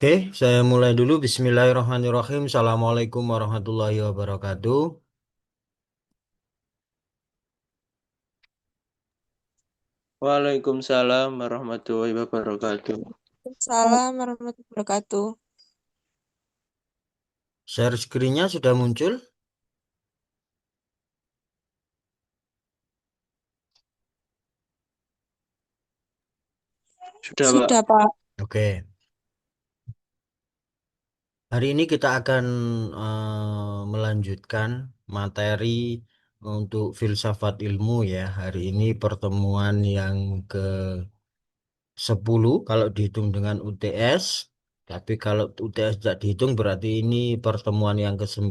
Oke, saya mulai dulu. Bismillahirrahmanirrahim. Assalamualaikum warahmatullahi wabarakatuh. Waalaikumsalam warahmatullahi wabarakatuh. Salam warahmatullahi wabarakatuh. Share screen-nya sudah muncul? Sudah, Pak. Sudah, Pak. Oke, hari ini kita akan melanjutkan materi untuk filsafat ilmu ya. Hari ini pertemuan yang ke-10 kalau dihitung dengan UTS. Tapi kalau UTS tidak dihitung berarti ini pertemuan yang ke-9.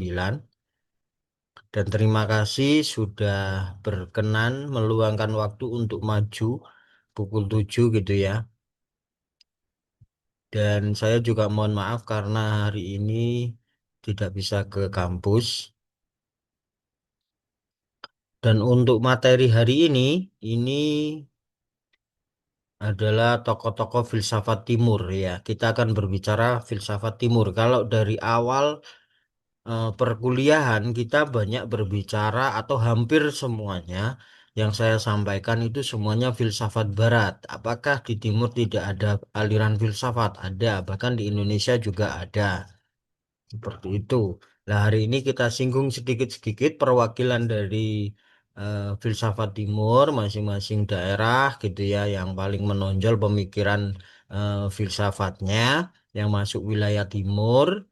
Dan terima kasih sudah berkenan meluangkan waktu untuk maju pukul 7 gitu ya. Dan saya juga mohon maaf karena hari ini tidak bisa ke kampus. Dan untuk materi hari ini adalah tokoh-tokoh filsafat timur ya. Kita akan berbicara filsafat timur. Kalau dari awal perkuliahan kita banyak berbicara atau hampir semuanya yang saya sampaikan itu semuanya filsafat barat. Apakah di timur tidak ada aliran filsafat? Ada, bahkan di Indonesia juga ada. Seperti itu. Nah, hari ini kita singgung sedikit-sedikit perwakilan dari filsafat timur masing-masing daerah gitu ya yang paling menonjol pemikiran filsafatnya yang masuk wilayah timur.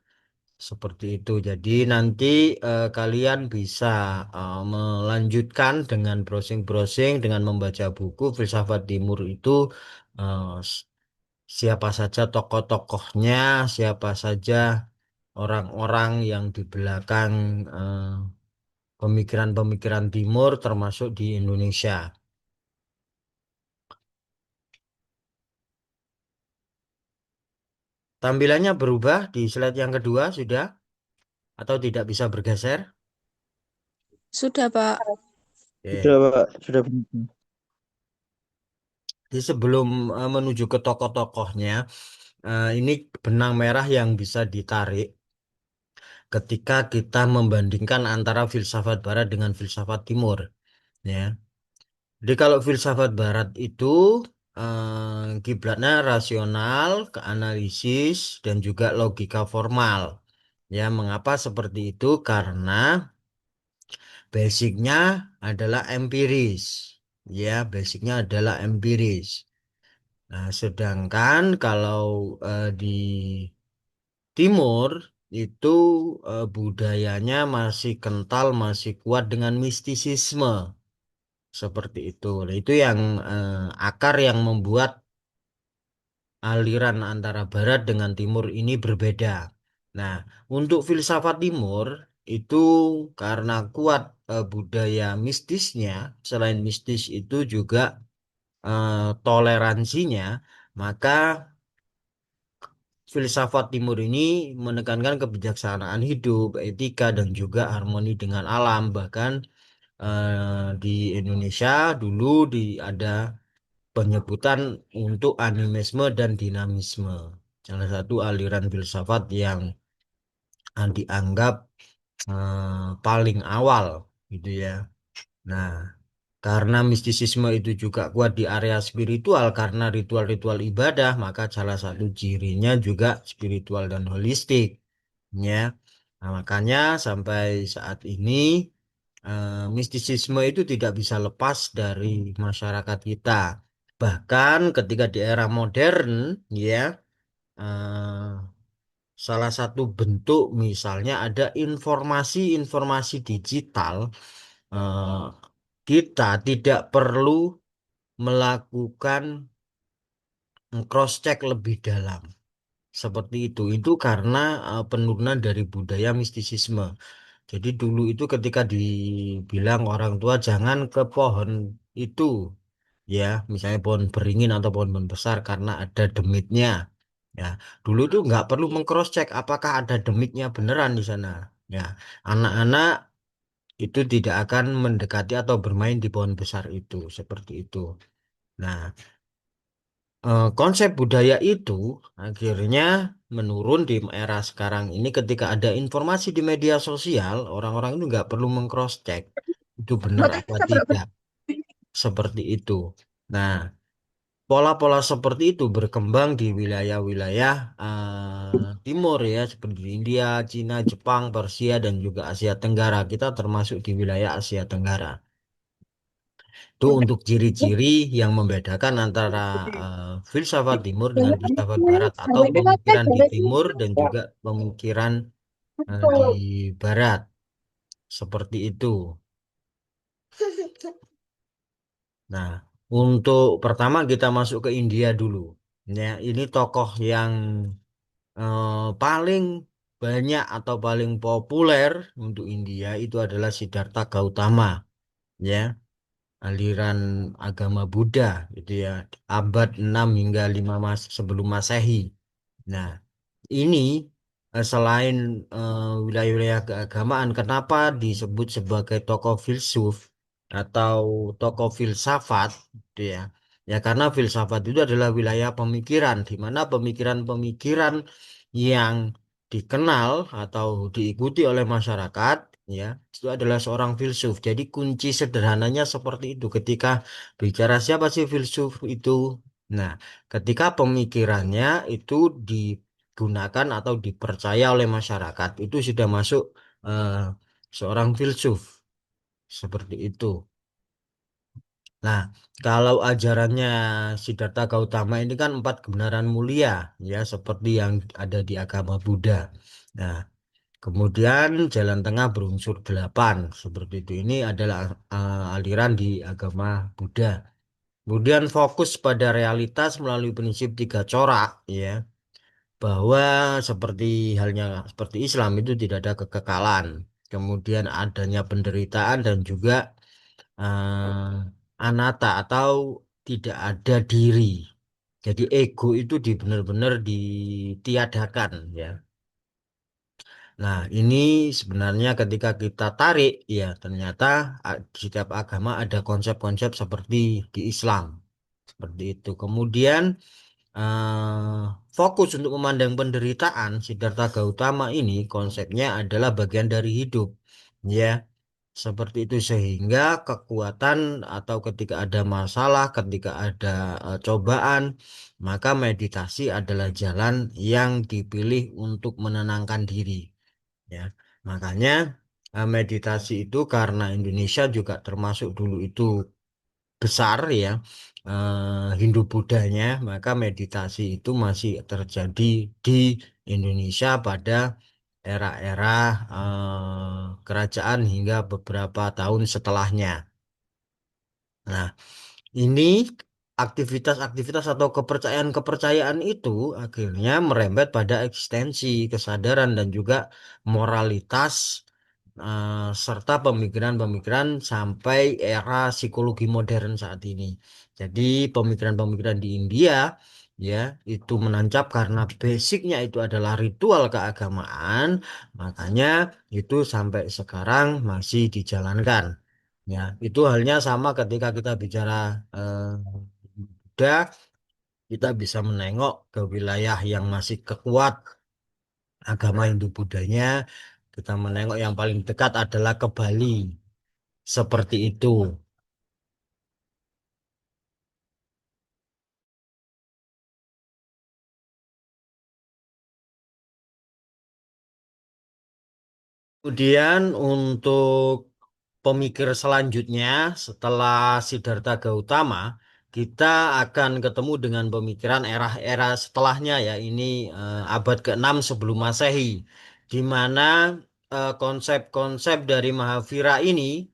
Seperti itu. Jadi nanti kalian bisa melanjutkan dengan browsing-browsing, dengan membaca buku Filsafat Timur itu siapa saja tokoh-tokohnya, siapa saja orang-orang yang di belakang eh, pemikiran-pemikiran Timur termasuk di Indonesia. Tampilannya berubah di slide yang kedua sudah atau tidak bisa bergeser? Sudah, Pak. Sudah, Oke. Pak. Sudah begitu. Jadi sebelum menuju ke tokoh-tokohnya, ini benang merah yang bisa ditarik ketika kita membandingkan antara filsafat barat dengan filsafat timur, ya. Jadi kalau filsafat barat itu kiblatnya rasional, ke analisis dan juga logika formal. Ya, mengapa seperti itu? Karena basicnya adalah empiris. Ya, basicnya adalah empiris. Nah, sedangkan kalau di Timur itu budayanya masih kental, masih kuat dengan mistisisme seperti itu. Nah, itu yang akar yang membuat aliran antara Barat dengan Timur ini berbeda. Nah, untuk filsafat Timur itu karena kuat budaya mistisnya, selain mistis itu juga toleransinya, maka filsafat timur ini menekankan kebijaksanaan hidup, etika, dan juga harmoni dengan alam. Bahkan di Indonesia dulu ada penyebutan untuk animisme dan dinamisme. Salah satu aliran filsafat yang dianggap paling awal gitu ya. Nah, karena mistisisme itu juga kuat di area spiritual karena ritual-ritual ibadah, maka salah satu cirinya juga spiritual dan holistik, ya. Nah, makanya sampai saat ini mistisisme itu tidak bisa lepas dari masyarakat kita. Bahkan ketika di era modern, ya, eh, salah satu bentuk misalnya ada informasi-informasi digital, eh, kita tidak perlu melakukan cross check lebih dalam seperti itu. Itu karena penurunan dari budaya mistisisme. Jadi dulu itu ketika dibilang orang tua jangan ke pohon itu, ya, misalnya pohon beringin atau pohon besar karena ada demitnya. Ya, dulu itu nggak perlu mengcross check apakah ada demitnya beneran di sana. Ya, anak-anak itu tidak akan mendekati atau bermain di pohon besar itu seperti itu. Nah, konsep budaya itu akhirnya menurun di era sekarang ini ketika ada informasi di media sosial, orang-orang itu nggak perlu meng-cross check itu benar apa tidak, seperti itu. Nah, pola-pola seperti itu berkembang di wilayah-wilayah timur ya, seperti di India, Cina, Jepang, Persia, dan juga Asia Tenggara. Kita termasuk di wilayah Asia Tenggara. Itu untuk ciri-ciri yang membedakan antara filsafat timur dengan filsafat barat atau pemikiran di timur dan juga pemikiran di barat. Seperti itu. Nah, untuk pertama kita masuk ke India dulu. Ya, ini tokoh yang paling banyak atau paling populer untuk India itu adalah Siddhartha Gautama, ya, aliran agama Buddha, gitu ya, abad 6 hingga 5 sebelum Masehi. Nah, ini selain wilayah-wilayah keagamaan, kenapa disebut sebagai tokoh filsuf atau tokoh filsafat, gitu ya? Ya karena filsafat itu adalah wilayah pemikiran, di mana pemikiran-pemikiran yang dikenal atau diikuti oleh masyarakat, ya, itu adalah seorang filsuf. Jadi kunci sederhananya seperti itu. Ketika bicara siapa sih filsuf itu, nah, ketika pemikirannya itu digunakan atau dipercaya oleh masyarakat, itu sudah masuk eh, seorang filsuf seperti itu. Nah, kalau ajarannya Siddhartha Gautama ini kan empat kebenaran mulia, ya, seperti yang ada di agama Buddha. Nah, kemudian jalan tengah berunsur delapan, seperti itu. Ini adalah aliran di agama Buddha. Kemudian fokus pada realitas melalui prinsip tiga corak, ya, bahwa seperti halnya seperti Islam itu tidak ada kekekalan, kemudian adanya penderitaan dan juga anatta atau tidak ada diri. Jadi ego itu benar-benar ditiadakan, ya. Nah, ini sebenarnya ketika kita tarik, ya ternyata di setiap agama ada konsep-konsep seperti di Islam, seperti itu. Kemudian fokus untuk memandang penderitaan, Siddhartha Gautama ini konsepnya adalah bagian dari hidup, ya, seperti itu, sehingga kekuatan atau ketika ada masalah, ketika ada cobaan, maka meditasi adalah jalan yang dipilih untuk menenangkan diri, ya. Makanya meditasi itu karena Indonesia juga termasuk dulu itu besar, ya, Hindu-Buddhanya, maka meditasi itu masih terjadi di Indonesia pada era-era kerajaan hingga beberapa tahun setelahnya. Nah, ini aktivitas-aktivitas atau kepercayaan-kepercayaan itu akhirnya merembet pada eksistensi, kesadaran, dan juga moralitas serta pemikiran-pemikiran sampai era psikologi modern saat ini. Jadi pemikiran-pemikiran di India, ya, itu menancap karena basicnya itu adalah ritual keagamaan, makanya itu sampai sekarang masih dijalankan. Ya, itu halnya sama ketika kita bicara Buddha, kita bisa menengok ke wilayah yang masih kekuat agama Hindu-Buddhanya, kita menengok yang paling dekat adalah ke Bali, seperti itu. Kemudian untuk pemikir selanjutnya setelah Siddhartha Gautama, kita akan ketemu dengan pemikiran era-era setelahnya, ya. Ini abad ke-6 sebelum Masehi, di mana konsep-konsep dari Mahavira ini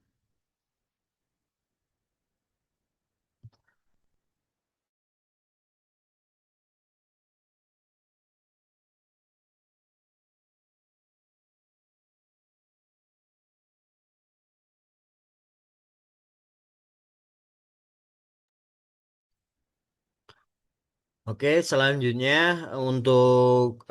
Oke, selanjutnya untuk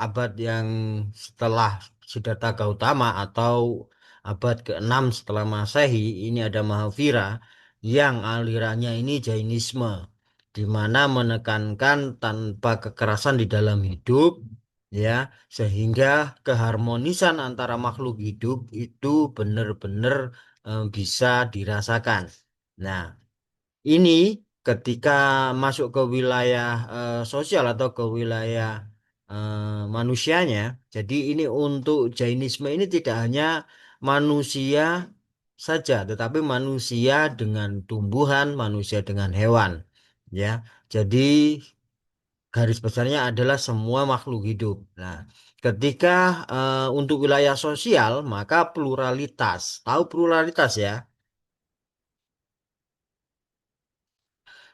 abad yang setelah Siddhartha Gautama atau abad ke-6 setelah Masehi, ini ada Mahavira yang alirannya ini Jainisme, di mana menekankan tanpa kekerasan di dalam hidup, ya, sehingga keharmonisan antara makhluk hidup itu benar-benar bisa dirasakan. Nah, ini ketika masuk ke wilayah sosial atau ke wilayah manusianya, jadi ini untuk Jainisme ini tidak hanya manusia saja, tetapi manusia dengan tumbuhan, manusia dengan hewan, ya. Jadi garis besarnya adalah semua makhluk hidup. Nah, ketika untuk wilayah sosial, maka pluralitas. Tahu pluralitas ya?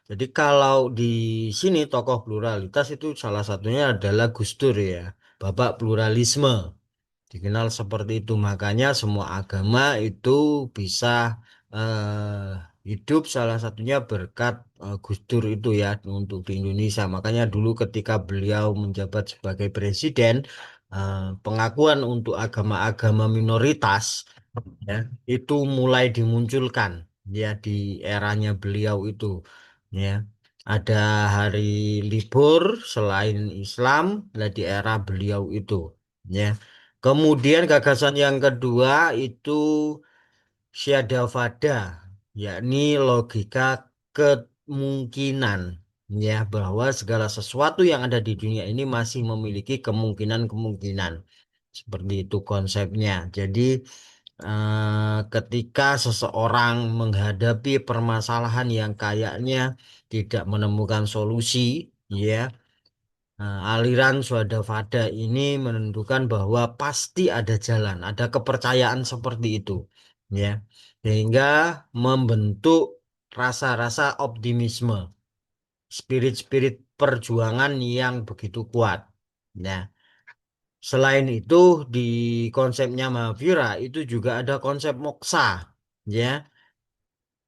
Jadi kalau di sini tokoh pluralitas itu salah satunya adalah Gus Dur ya, Bapak Pluralisme. Dikenal seperti itu. Makanya semua agama itu bisa hidup salah satunya berkat Gus Dur itu ya untuk di Indonesia. Makanya dulu ketika beliau menjabat sebagai presiden, pengakuan untuk agama-agama minoritas ya itu mulai dimunculkan ya di eranya beliau itu ya. Ada hari libur selain Islam lah di era beliau itu ya. Kemudian gagasan yang kedua itu Syadafada, yakni logika kemungkinan ya bahwa segala sesuatu yang ada di dunia ini masih memiliki kemungkinan-kemungkinan. Seperti itu konsepnya. Jadi ketika seseorang menghadapi permasalahan yang kayaknya tidak menemukan solusi, ya, aliran Swadavada ini menentukan bahwa pasti ada jalan, ada kepercayaan seperti itu, ya, sehingga membentuk rasa-rasa optimisme, spirit-spirit perjuangan yang begitu kuat. Nah, selain itu di konsepnya Mahavira itu juga ada konsep moksa, ya.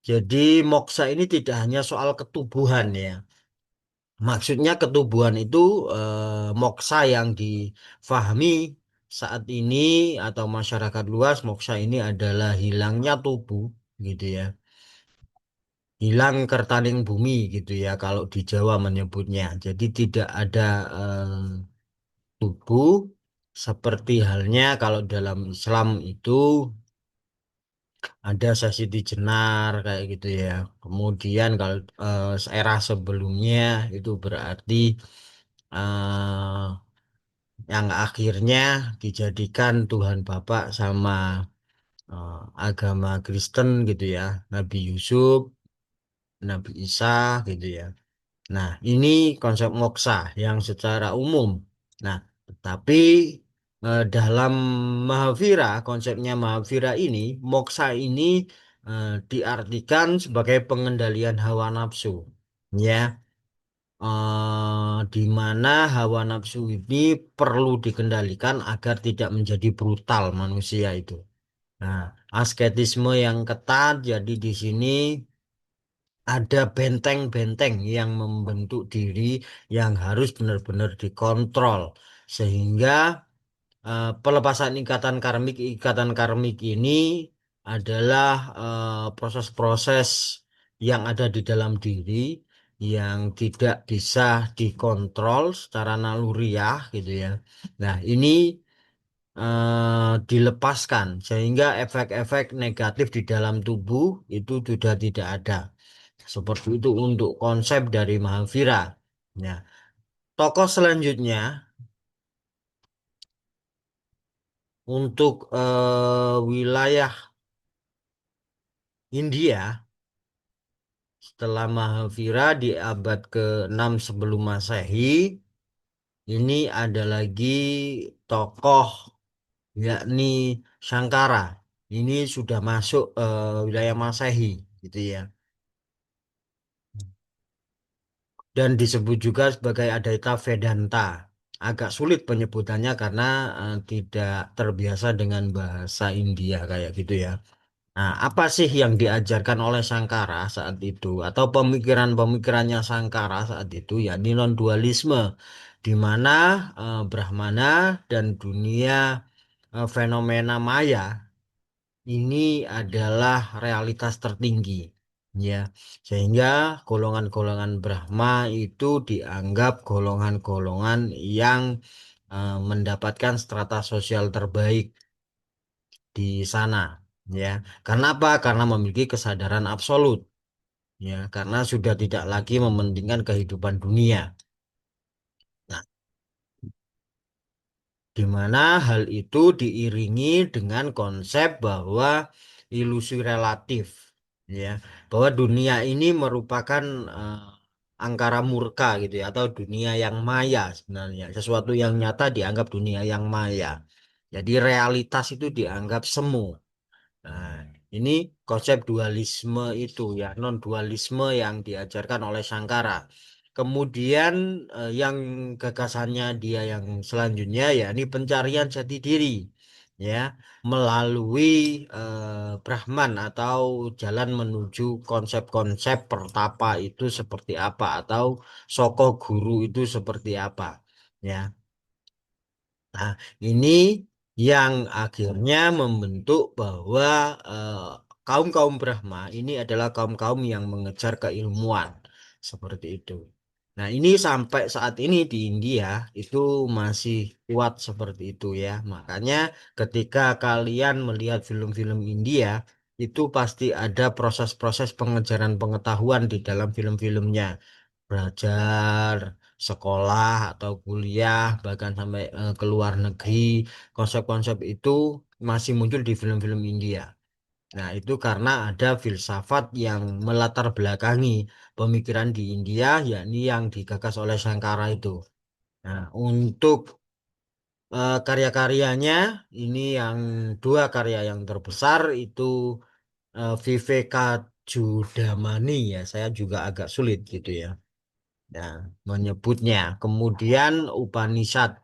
Jadi moksa ini tidak hanya soal ketubuhan ya. Maksudnya ketubuhan itu moksa yang difahami saat ini atau masyarakat luas moksa ini adalah hilangnya tubuh gitu ya. Hilang kertaning bumi gitu ya kalau di Jawa menyebutnya. Jadi tidak ada tubuh seperti halnya kalau dalam Islam itu ada sesi jenar kayak gitu ya. Kemudian kalau era sebelumnya itu berarti yang akhirnya dijadikan Tuhan Bapa sama eh, agama Kristen gitu ya, Nabi Yusuf, Nabi Isa gitu ya. Nah, ini konsep moksa yang secara umum. Nah, tetapi dalam Mahavira, konsepnya Mahavira ini, moksa ini diartikan sebagai pengendalian hawa nafsu. Ya, di mana hawa nafsu ini perlu dikendalikan agar tidak menjadi brutal manusia itu. Nah, asketisme yang ketat, jadi di sini ada benteng-benteng yang membentuk diri yang harus benar-benar dikontrol sehingga pelepasan ikatan karmik ini adalah proses-proses yang ada di dalam diri yang tidak bisa dikontrol secara naluriah gitu ya. Nah, ini dilepaskan sehingga efek-efek negatif di dalam tubuh itu sudah tidak ada. Seperti itu untuk konsep dari Mahavira. Nah, tokoh selanjutnya untuk wilayah India setelah Mahavira di abad ke-6 sebelum Masehi, ini ada lagi tokoh yakni Sankara. Ini sudah masuk wilayah Masehi gitu ya. Dan disebut juga sebagai Advaita Vedanta. Agak sulit penyebutannya karena tidak terbiasa dengan bahasa India kayak gitu ya. Nah, apa sih yang diajarkan oleh Sankara saat itu atau pemikiran-pemikirannya Sankara saat itu ya non-dualisme di mana Brahmana dan dunia fenomena maya ini adalah realitas tertinggi ya. Sehingga golongan-golongan Brahma itu dianggap golongan-golongan yang mendapatkan strata sosial terbaik di sana, ya. Karena apa? Karena memiliki kesadaran absolut, ya. Karena sudah tidak lagi mementingkan kehidupan dunia. Nah, di mana hal itu diiringi dengan konsep bahwa ilusi relatif, ya, bahwa dunia ini merupakan angkara murka gitu ya, atau dunia yang maya sebenarnya, sesuatu yang nyata dianggap dunia yang maya. Jadi realitas itu dianggap semu. Nah, ini konsep dualisme itu ya, non-dualisme yang diajarkan oleh Sankara. Kemudian yang gagasannya dia yang selanjutnya ya ini pencarian jati diri, ya, melalui Brahman atau jalan menuju konsep-konsep pertapa itu seperti apa atau soko guru itu seperti apa, ya. Nah, ini yang akhirnya membentuk bahwa eh, kaum-kaum Brahma ini adalah kaum-kaum yang mengejar keilmuan seperti itu. Nah, ini sampai saat ini di India itu masih kuat seperti itu ya. Makanya ketika kalian melihat film-film India, itu pasti ada proses-proses pengejaran pengetahuan di dalam film-filmnya, belajar, sekolah atau kuliah, bahkan sampai ke luar negeri, konsep-konsep itu masih muncul di film-film India. Nah, itu karena ada filsafat yang melatar belakangi pemikiran di India, yakni yang digagas oleh Sankara itu. Nah, untuk karya-karyanya, ini yang dua karya yang terbesar itu Vivekajudamani ya, saya juga agak sulit gitu ya. Nah, menyebutnya. Kemudian Upanishad.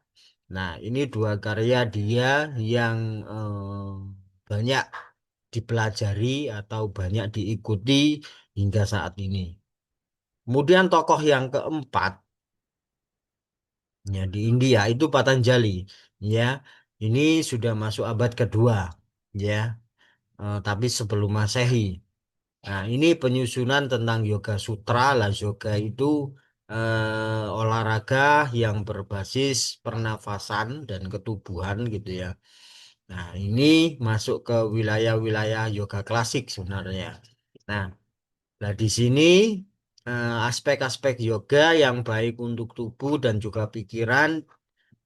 Nah, ini dua karya dia yang banyak dipelajari atau banyak diikuti hingga saat ini. Kemudian tokoh yang keempat, ya, di India itu Patanjali. Ya, ini sudah masuk abad kedua, ya, tapi sebelum Masehi. Nah, ini penyusunan tentang Yoga Sutra. Lah, yoga itu olahraga yang berbasis pernafasan dan ketubuhan gitu ya. Nah, ini masuk ke wilayah-wilayah yoga klasik sebenarnya. Nah, di sini aspek-aspek yoga yang baik untuk tubuh dan juga pikiran,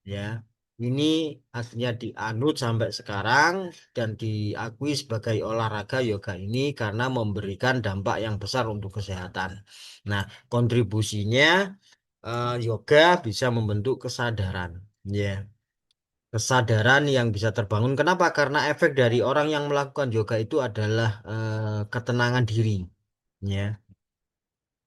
ya, ini akhirnya dianut sampai sekarang dan diakui sebagai olahraga yoga ini karena memberikan dampak yang besar untuk kesehatan. Nah, kontribusinya yoga bisa membentuk kesadaran, ya. Kesadaran yang bisa terbangun. Kenapa? Karena efek dari orang yang melakukan yoga itu adalah ketenangan diri, ya,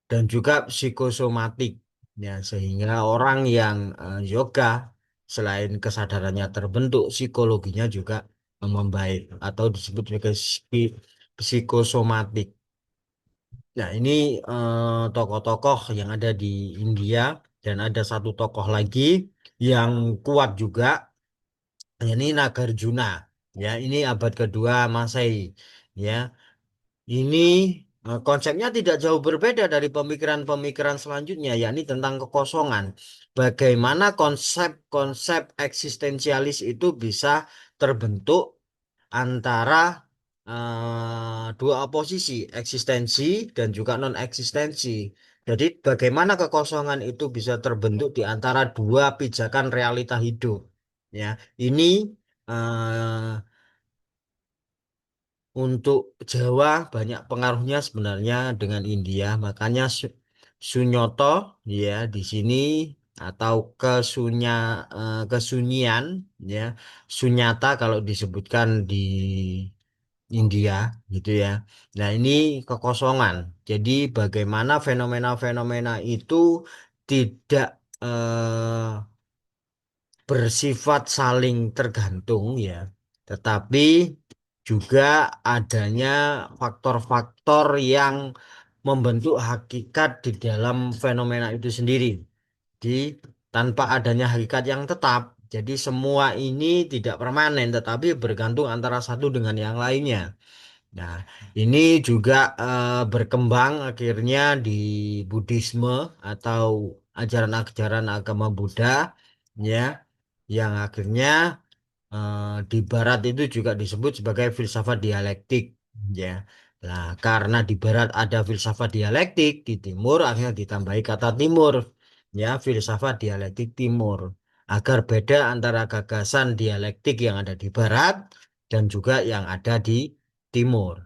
dan juga psikosomatik, ya, sehingga orang yang yoga selain kesadarannya terbentuk psikologinya juga membaik atau disebut sebagai psikosomatik. Nah, ini tokoh-tokoh yang ada di India, dan ada satu tokoh lagi yang kuat juga, ini Nagarjuna, ya, ini abad kedua Masehi, ya. Ini konsepnya tidak jauh berbeda dari pemikiran-pemikiran selanjutnya, yakni tentang kekosongan. Bagaimana konsep-konsep eksistensialis itu bisa terbentuk antara dua oposisi, eksistensi dan juga non-eksistensi. Jadi, bagaimana kekosongan itu bisa terbentuk di antara dua pijakan realita hidup. Ya, ini eh, untuk Jawa banyak pengaruhnya sebenarnya dengan India, makanya Sunyoto ya di sini, atau kesunyian, ya, sunyata kalau disebutkan di India gitu ya. Nah, ini kekosongan. Jadi bagaimana fenomena-fenomena itu tidak bersifat saling tergantung ya, tetapi juga adanya faktor-faktor yang membentuk hakikat di dalam fenomena itu sendiri. Jadi tanpa adanya hakikat yang tetap, jadi semua ini tidak permanen tetapi bergantung antara satu dengan yang lainnya. Nah, ini juga berkembang akhirnya di Buddhisme atau ajaran-ajaran agama Buddha, ya, yang akhirnya di Barat itu juga disebut sebagai filsafat dialektik, ya. Nah, karena di Barat ada filsafat dialektik, di Timur akhirnya ditambahi kata Timur, ya, filsafat dialektik Timur, agar beda antara gagasan dialektik yang ada di Barat dan juga yang ada di Timur.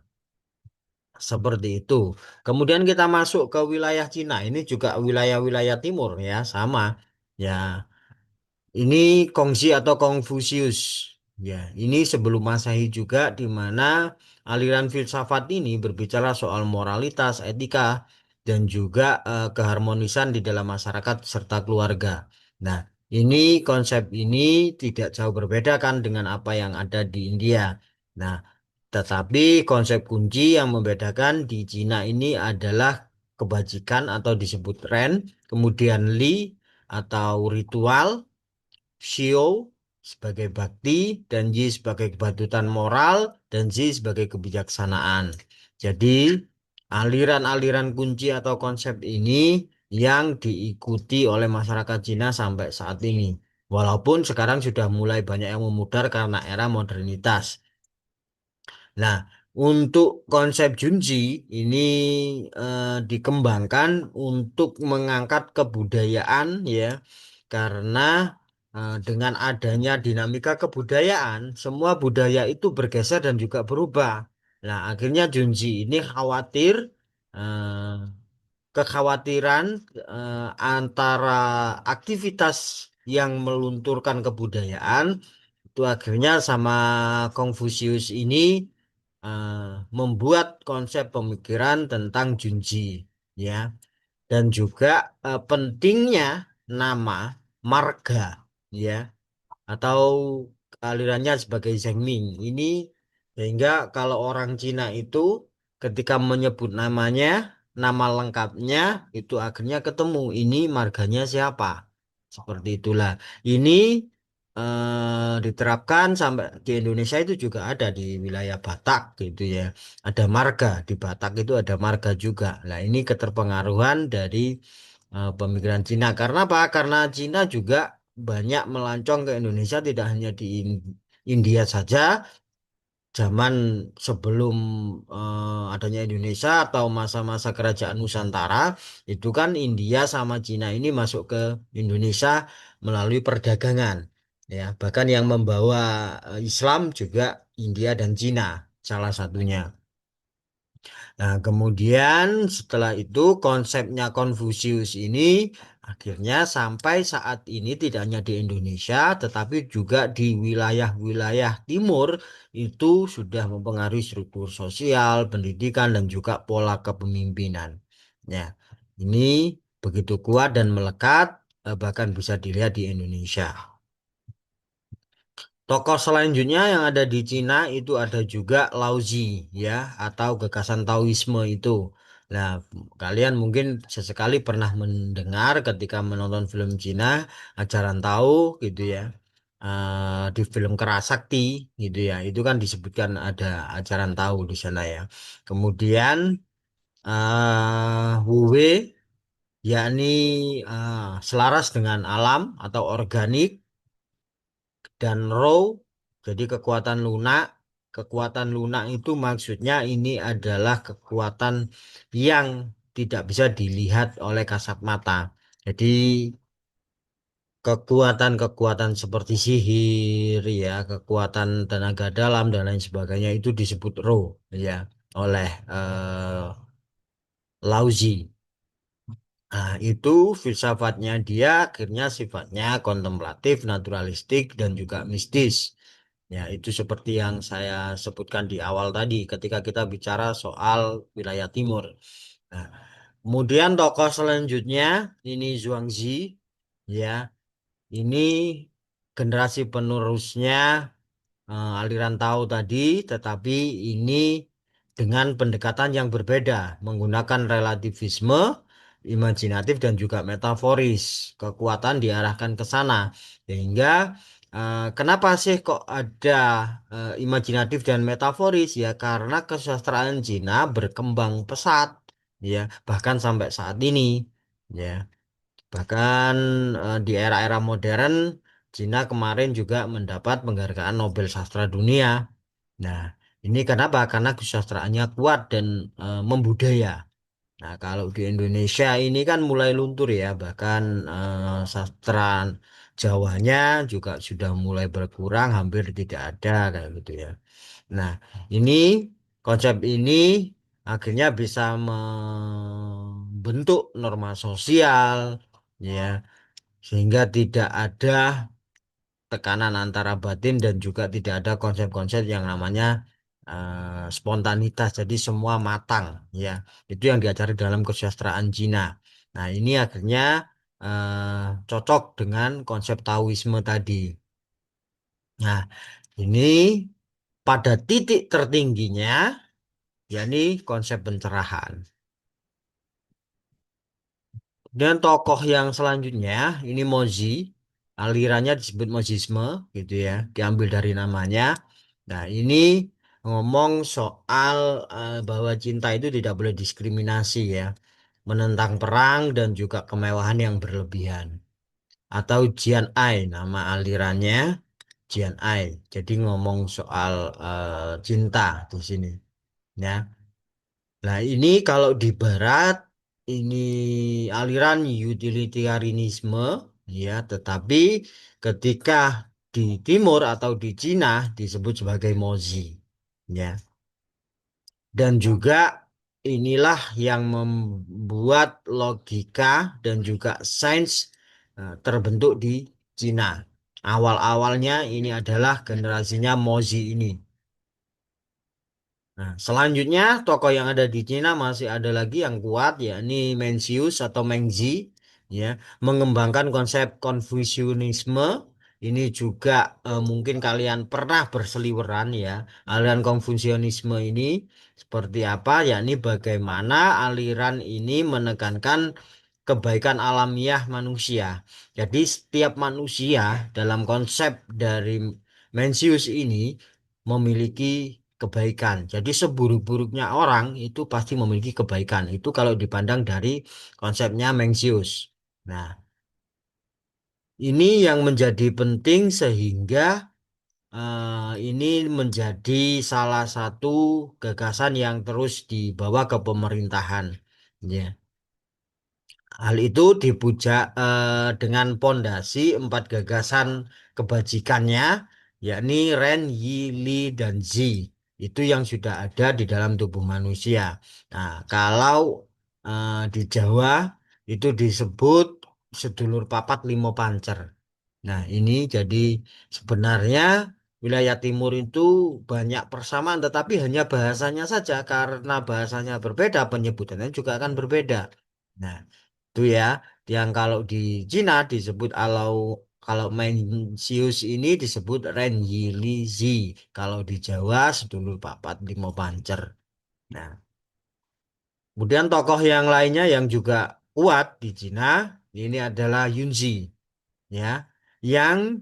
Seperti itu. Kemudian kita masuk ke wilayah Cina. Ini juga wilayah-wilayah timur ya, sama. Ya, ini Kongsi atau Konfusius. Ya, ini sebelum Masehi juga di mana aliran filsafat ini berbicara soal moralitas, etika, dan juga keharmonisan di dalam masyarakat serta keluarga. Nah, ini konsep ini tidak jauh berbeda kan dengan apa yang ada di India. Nah, tetapi konsep kunci yang membedakan di Cina ini adalah kebajikan atau disebut Ren, kemudian Li atau ritual, Shio sebagai bakti, dan Yi sebagai kepatutan moral, dan Zi sebagai kebijaksanaan. Jadi, aliran-aliran kunci atau konsep ini yang diikuti oleh masyarakat Cina sampai saat ini. Walaupun sekarang sudah mulai banyak yang memudar karena era modernitas. Nah, untuk konsep Junji ini dikembangkan untuk mengangkat kebudayaan ya, karena dengan adanya dinamika kebudayaan, semua budaya itu bergeser dan juga berubah. Nah, akhirnya Junji ini khawatir eh, kekhawatiran antara aktivitas yang melunturkan kebudayaan itu akhirnya sama Konfusius ini eh, membuat konsep pemikiran tentang Junji ya, dan juga pentingnya nama marga ya, atau alirannya sebagai Zhengming ini, sehingga kalau orang Cina itu ketika menyebut namanya, nama lengkapnya itu akhirnya ketemu ini marganya siapa, seperti itulah. Ini diterapkan sampai di Indonesia itu juga ada di wilayah Batak gitu ya, ada marga di Batak itu ada marga juga. Nah, ini keterpengaruhan dari pemikiran Cina. Karena apa? Karena Cina juga banyak melancong ke Indonesia, tidak hanya di India saja. Zaman sebelum adanya Indonesia atau masa-masa kerajaan Nusantara, itu kan India sama Cina ini masuk ke Indonesia melalui perdagangan. Ya, bahkan yang membawa Islam juga India dan Cina salah satunya. Nah, kemudian setelah itu konsepnya Konfusius ini akhirnya sampai saat ini tidak hanya di Indonesia, tetapi juga di wilayah-wilayah timur itu sudah mempengaruhi struktur sosial, pendidikan, dan juga pola kepemimpinan. Ya, ini begitu kuat dan melekat, bahkan bisa dilihat di Indonesia. Tokoh selanjutnya yang ada di Cina itu ada juga Laozi ya, atau gagasan Taoisme itu. Nah, kalian mungkin sesekali pernah mendengar ketika menonton film Cina ajaran Tao gitu ya. Di film Kerasakti gitu ya. Itu kan disebutkan ada ajaran Tao di sana ya. Kemudian Wu Wei yakni selaras dengan alam atau organik, dan raw jadi kekuatan lunak. Kekuatan lunak itu maksudnya ini adalah kekuatan yang tidak bisa dilihat oleh kasat mata. Jadi kekuatan-kekuatan seperti sihir ya, kekuatan tenaga dalam dan lain sebagainya itu disebut raw ya oleh Laozi. Nah, itu filsafatnya dia akhirnya sifatnya kontemplatif, naturalistik, dan juga mistis. Ya, itu seperti yang saya sebutkan di awal tadi ketika kita bicara soal wilayah timur. Nah, kemudian tokoh selanjutnya ini Zhuangzi, ya, ini generasi penerusnya aliran Tao tadi, tetapi ini dengan pendekatan yang berbeda, menggunakan relativisme, imajinatif dan juga metaforis. Kekuatan diarahkan ke sana, sehingga Kenapa sih kok ada imajinatif dan metaforis ya? Karena kesastraan Cina berkembang pesat, ya, bahkan sampai saat ini, ya. Bahkan di era-era modern, Cina kemarin juga mendapat penghargaan Nobel Sastra Dunia. Nah, ini kenapa? Karena kesastraannya kuat dan membudaya. Nah, kalau di Indonesia ini kan mulai luntur ya, bahkan sastra Jawanya juga sudah mulai berkurang, hampir tidak ada kayak gitu ya. Nah, ini konsep ini akhirnya bisa membentuk norma sosial, ya, sehingga tidak ada tekanan antara batin dan juga tidak ada konsep-konsep yang namanya spontanitas. Jadi semua matang, ya. Itu yang diajari dalam kesusastraan Cina. Nah, ini akhirnya cocok dengan konsep Taoisme tadi. Nah, ini pada titik tertingginya, yakni konsep pencerahan. Dan tokoh yang selanjutnya, ini Mozi, alirannya disebut Mozisme, gitu ya, diambil dari namanya. Nah, ini ngomong soal bahwa cinta itu tidak boleh diskriminasi ya, menentang perang dan juga kemewahan yang berlebihan. Atau Jian Ai, nama alirannya Jian Ai. Jadi ngomong soal cinta di sini. Ya. Nah, ini kalau di Barat, ini aliran utilitarianisme, ya, tetapi ketika di Timur atau di Cina disebut sebagai Mozi, ya. Dan juga inilah yang membuat logika dan juga sains terbentuk di Cina. Awal-awalnya ini adalah generasinya Mozi ini. Nah, selanjutnya tokoh yang ada di Cina masih ada lagi yang kuat yakni Mencius atau Mengzi, ya, mengembangkan konsep Konfusianisme. Ini juga mungkin kalian pernah berseliweran ya. Aliran Konfusianisme ini seperti apa? Yakni bagaimana aliran ini menekankan kebaikan alamiah manusia. Jadi setiap manusia dalam konsep dari Mencius ini memiliki kebaikan. Jadi seburuk-buruknya orang itu pasti memiliki kebaikan. Itu kalau dipandang dari konsepnya Mencius. Nah, ini yang menjadi penting sehingga ini menjadi salah satu gagasan yang terus dibawa ke pemerintahan. Ya. Hal itu dipuja dengan pondasi empat gagasan kebajikannya, yakni Ren, Yi, Li, dan Zi. Itu yang sudah ada di dalam tubuh manusia. Nah, kalau di Jawa itu disebut sedulur papat limo pancer. Nah, ini jadi sebenarnya wilayah timur itu banyak persamaan, tetapi hanya bahasanya saja. Karena bahasanya berbeda, penyebutannya juga akan berbeda. Nah, itu ya, yang kalau di Cina disebut kalau Mencius ini disebut Renyilizi. Kalau di Jawa sedulur papat limo pancer. Nah, kemudian tokoh yang lainnya yang juga kuat di Cina ini adalah Yunzi, ya, yang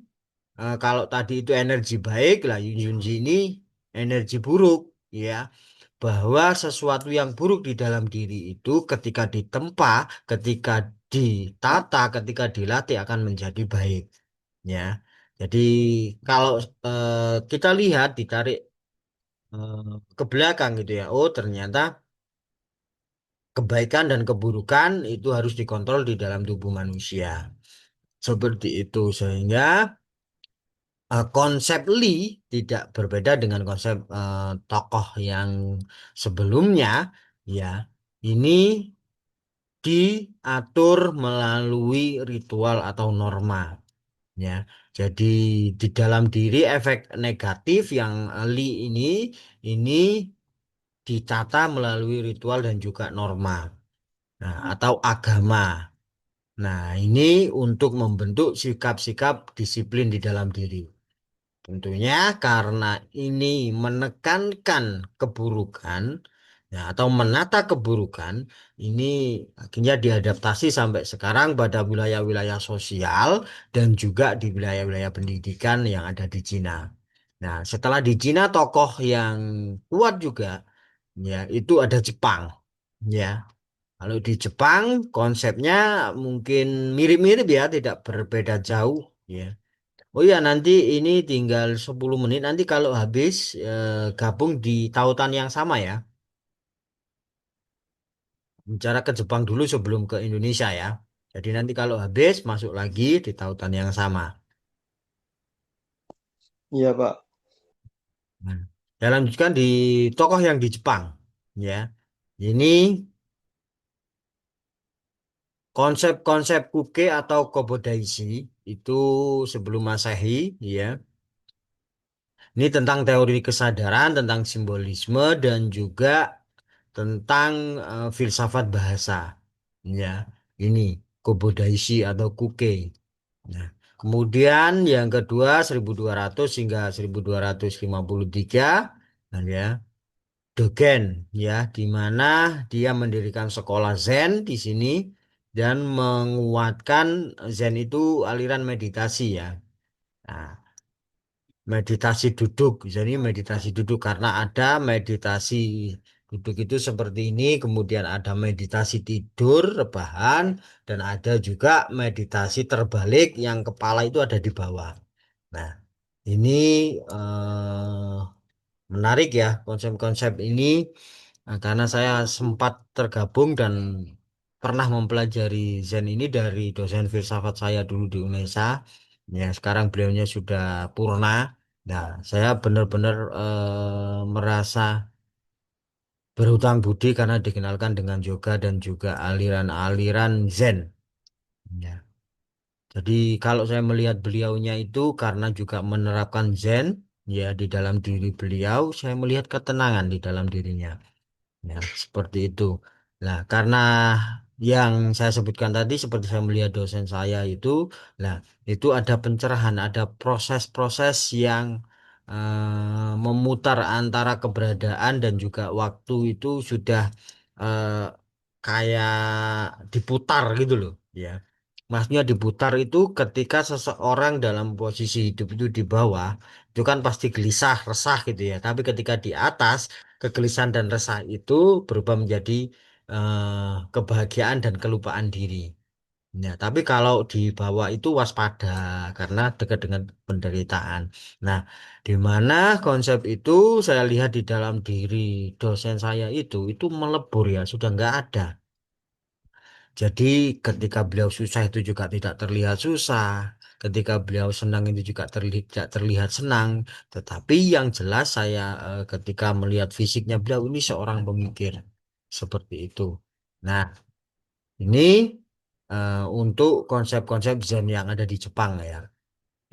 kalau tadi itu energi baik lah, Yunzi ini energi buruk, ya, bahwa sesuatu yang buruk di dalam diri itu ketika ditempa, ketika ditata, ketika dilatih akan menjadi baik, ya. Jadi kalau kita lihat ditarik ke belakang gitu ya, oh ternyata kebaikan dan keburukan itu harus dikontrol di dalam tubuh manusia. Seperti itu sehingga konsep Lee tidak berbeda dengan konsep tokoh yang sebelumnya, ya. Ini diatur melalui ritual atau norma, ya. Jadi di dalam diri efek negatif yang Lee ini ditata melalui ritual dan juga norma, nah, atau agama. Nah, ini untuk membentuk sikap-sikap disiplin di dalam diri. Tentunya karena ini menekankan keburukan, Nah, atau menata keburukan ini akhirnya diadaptasi sampai sekarang pada wilayah-wilayah sosial dan juga di wilayah-wilayah pendidikan yang ada di Cina. Nah, setelah di Cina tokoh yang kuat juga ya itu ada Jepang ya. Kalau di Jepang konsepnya mungkin mirip-mirip ya, tidak berbeda jauh ya. Oh ya, nanti ini tinggal 10 menit. Nanti kalau habis gabung di tautan yang sama ya. Bicara ke Jepang dulu sebelum ke Indonesia ya. Jadi nanti kalau habis masuk lagi di tautan yang sama. Iya, Pak. Nah, saya lanjutkan di tokoh yang di Jepang ya. Ini konsep-konsep kuke atau kobodaishi itu sebelum Masehi ya. Ini tentang teori kesadaran, tentang simbolisme dan juga tentang filsafat bahasa. Ya, ini Kobodaishi atau Kuke. Nah, kemudian yang kedua 1200 hingga 1253, nah ya, Dogen ya, di mana dia mendirikan sekolah Zen di sini dan menguatkan Zen itu aliran meditasi ya. Nah, meditasi duduk, jadi meditasi duduk karena ada meditasi duduk itu seperti ini, kemudian ada meditasi tidur, rebahan, dan ada juga meditasi terbalik yang kepala itu ada di bawah. Nah, ini eh, menarik ya konsep-konsep ini karena saya sempat tergabung dan pernah mempelajari Zen ini dari dosen filsafat saya dulu di UNESA. Ya, sekarang beliaunya sudah purna. Nah, saya benar-benar merasa berhutang budi karena dikenalkan dengan yoga dan juga aliran-aliran Zen. Ya. Jadi kalau saya melihat beliaunya itu karena juga menerapkan Zen ya di dalam diri beliau, saya melihat ketenangan di dalam dirinya. Ya, seperti itu. Nah, karena yang saya sebutkan tadi seperti saya melihat dosen saya itu, nah, itu ada pencerahan, ada proses-proses yang memutar antara keberadaan dan juga waktu itu sudah eh, kayak diputar gitu loh, ya. Maksudnya diputar itu ketika seseorang dalam posisi hidup itu di bawah, itu kan pasti gelisah, resah gitu ya. Tapi ketika di atas, kegelisahan dan resah itu berubah menjadi kebahagiaan dan kelupaan diri. Ya, tapi kalau di bawah itu waspada karena dekat dengan penderitaan. Nah, di mana konsep itu saya lihat di dalam diri dosen saya itu melebur ya, sudah nggak ada. Jadi ketika beliau susah itu juga tidak terlihat susah. Ketika beliau senang itu juga tidak terlihat senang. Tetapi yang jelas saya ketika melihat fisiknya beliau ini seorang pemikir. Seperti itu. Nah, ini untuk konsep-konsep Zen yang ada di Jepang ya.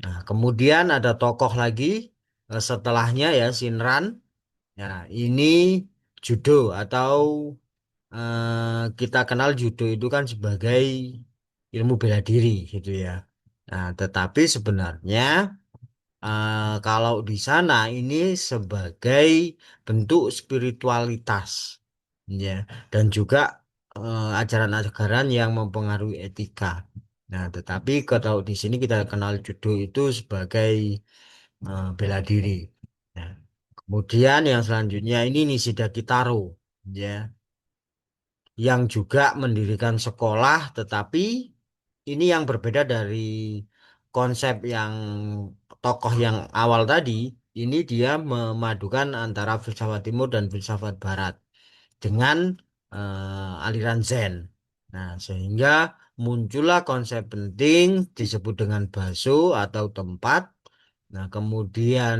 Nah, kemudian ada tokoh lagi setelahnya ya Shinran. Nah, ini judo atau kita kenal judo itu kan sebagai ilmu bela diri gitu ya. Nah, tetapi sebenarnya kalau di sana ini sebagai bentuk spiritualitas ya dan juga ajaran-ajaran yang mempengaruhi etika. Nah, tetapi kalau di sini kita kenal judo itu sebagai bela diri. Nah, kemudian yang selanjutnya ini Nishida Kitaro ya yang juga mendirikan sekolah, tetapi ini yang berbeda dari konsep yang tokoh yang awal tadi. Ini dia memadukan antara filsafat timur dan filsafat barat dengan aliran Zen. Nah, sehingga muncullah konsep penting disebut dengan baso atau tempat. Nah, kemudian